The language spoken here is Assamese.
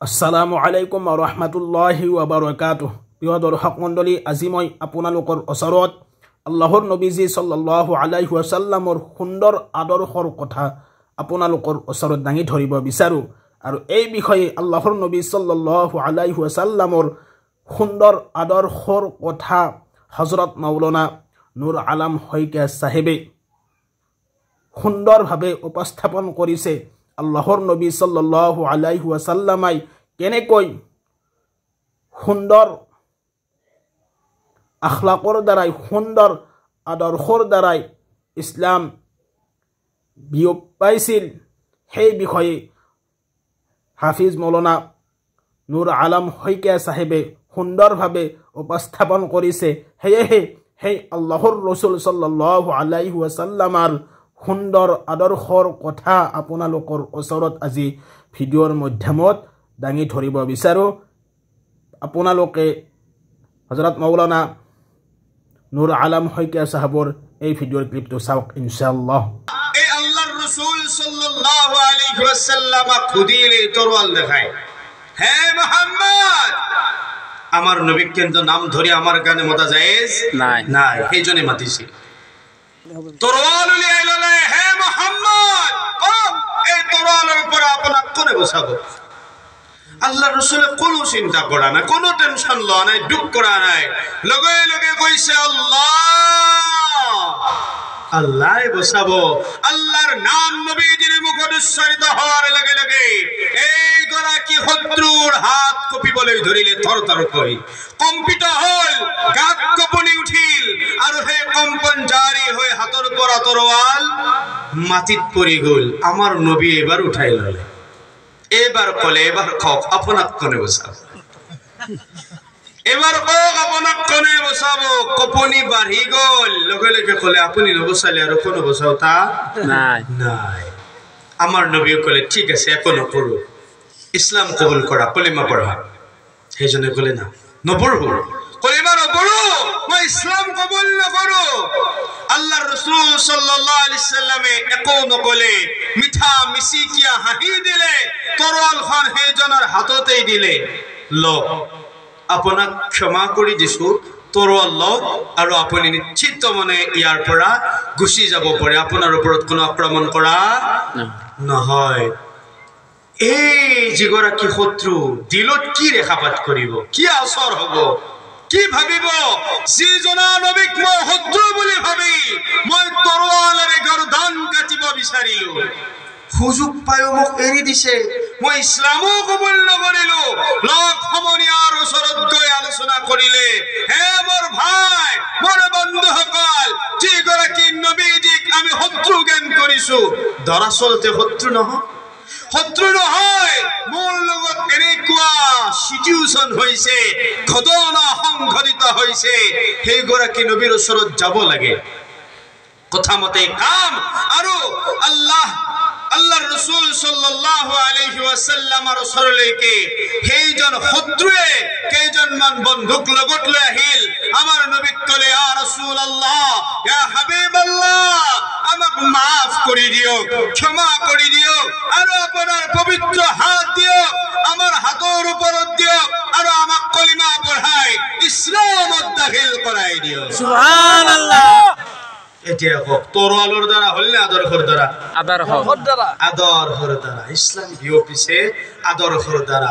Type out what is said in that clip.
আসসালামু আলাইকুম ওয়া ৰাহমাতুল্লাহি ওয়া বাৰাকাতুহু। প্ৰিয় দৰ্শক মণ্ডলী, আজি মই আপোনালোকৰ ওচৰত আল্লাহৰ নবীজি সাল্লাল্লাহু আলাইহি ওয়াসাল্লামৰ সুন্দৰ আদৰ্শৰ কথা আপোনালোকৰ ওচৰত দাঙি ধৰিব বিচাৰো। আৰু এই বিষয়ে আল্লাহৰ নবী সাল্লাল্লাহু আলাইহি ওয়াসাল্লামৰ সুন্দৰ আদৰ্শৰ কথা হযৰত মাওলানা নূৰ আলম শইকীয়া সাহেবে সুন্দৰভাৱে উপস্থাপন কৰিছে। আল্লাহৰ নবী সাল্লাল্লাহু আলাইহি ওয়াসাল্লামাই কেনেকৈ সুন্দৰ আখলাকৰ দ্বাৰাই সুন্দৰ আদৰ্শৰ দ্বাৰাই ইছলাম বিয়প পাইছিল, সেই বিষয়ে হাফিজ মৌলানা নূৰ আলম শইকীয়া সাহেবে সুন্দৰভাৱে উপস্থাপন কৰিছে। সেয়েহে সেই আল্লাহৰ ৰসুল সাল্লাল্লাহু আলাইহি ওয়াসাল্লামৰ সুন্দৰ আদৰ্শৰ কথা আপোনালোকৰ ওচৰত আজি ভিডিঅ'ৰ মাধ্যমত দাঙি ধৰিব বিচাৰো। আপোনালোকে হযৰত মাওলানা নূৰ আলম শইকীয়া সাহেবৰ এই ভিডিঅ'ৰ ক্লিপটো চাওক ইনশাআল্লাহ। এই আল্লাহর রাসূল সাল্লাল্লাহু আলাইহি ওয়াসাল্লাম খুদিলে তরওয়াল দেখায়, হে মুহাম্মদ, আমার নবী কিন্তু নাম ধরে আমার গানে মতা জায়েজ নাই, এইজন্য মাতিছি। তরওয়াল লিয়ে আইলে, হে মুহাম্মদ, এই তরওয়ালের উপর আপনার কোনে বসাবো? আল্লাহর রাসূল কোনো চিন্তা করা না, কোনো টেনশন লওয়া নাই, দুঃখ করা নাই, লগে লগে কইছে আল্লাহ আল্লাহ বসাবো। আল্লাহর নাম নবীজির মুখে উচ্চারিত হওয়ার লগে লগে এই গরাকি শত্রুর হাত কপি বলে ধরিলে থরথর করি কম্পিত হল, গাত কপনি উঠিল, আর হে কম্পন জারি হয়ে হাতর পরা তরোয়াল মাটিত পড়ি গল। আমার নবী এবার উঠাই ললে, এবার কলে, এবার কক আপনাক কোনে বসাবো, এবার কক আপনাক কোনে বসাবো। কপনি বাড়ি গল, লগে লগে কলে আপনি নবসালে আর কোনো বসাও তা নাই নাই। আমার নবী কলে ঠিক আছে, এখনো করো, ইসলাম কবুল করা, কলিমা পড়া। সেই জন্য কলে না নপড়ব, কলিমা নপড়ো, মই ইসলাম কবুল নকরো। আল্লাহর রাসূল সাল্লাল্লাহু আলাইহি সাল্লামে একো নকলে, মিঠা মিছিকিয়া হাঁহি দিলে, তরোয়ালখন সেইজনৰ হাততেই দিলে। লওক, আপোনাক ক্ষমা কৰি দিছো, তৰোয়াল লওক আৰু আপুনি নিশ্চিত মনে ইয়াৰ পৰা গুচি যাব পাৰে, আপোনাৰ ওপৰত কোনো আক্ৰমণ কৰা নহয়। এই যিগৰাকী শত্ৰু দিলত কি ৰেখাপাত কৰিব, কি আচৰ হ'ব, কি ভাবিব? যিজনা নবীক মই শত্ৰু বুলি ভাবি মই তৰোৱালেৰে গৰদান কাটিব বিচাৰিলো, সুযোগ পায়ো মোক এৰি দিছে, মই ইছলামো কবুল নকৰিলো। লগ সমনীয়াৰ ওচৰত গৈ আলোচনা কৰিলে, হে মোৰ ভাই, মোৰ বন্ধুসকল, যিগৰাকী নবীজিক আমি শত্ৰু জ্ঞান কৰিছো, দৰাচলতে শত্ৰু নহয়, শত্ৰু নহয়, মোৰ লগত এনেকুৱা সিচুৱেশ্যন হৈছে, ঘটনা সংঘটিত হৈছে, সেইগৰাকী নবীৰ ওচৰত যাব লাগে, কথা মতে কাম। আৰু আল্লাহৰ ৰাসূল সাল্লাল্লাহু আলাইহি ওয়াসাল্লামৰ ওচৰলৈকে সেইজন শত্ৰুৱে কেইজনমান বন্ধুক লগত লৈ আহিল। আমাৰ নবীক কলে, ইয়া ৰাসূলুল্লাহ, ইয়া হাবিবাল্লাহ, আমাক মাফ কৰি দিয়ক, ক্ষমা কৰি দিয়ক, আৰু আপোনাৰ পবিত্ৰ হাত দিয়ক, আমাৰ হাতৰ ওপৰত দিয়ক, আৰু আমাক কলিমা পঢ়াই ইছলামত দাখিল কৰাই দিয়ক। সুবহানাল্লাহ। এতিয়া কক তৰোয়ালেৰ দ্বাৰা হলে আদৰ্শৰ দ্বাৰা, আদৰ্শৰ দ্বাৰা ইসলাম বিয়পিছে আদৰ্শৰ দ্বাৰা।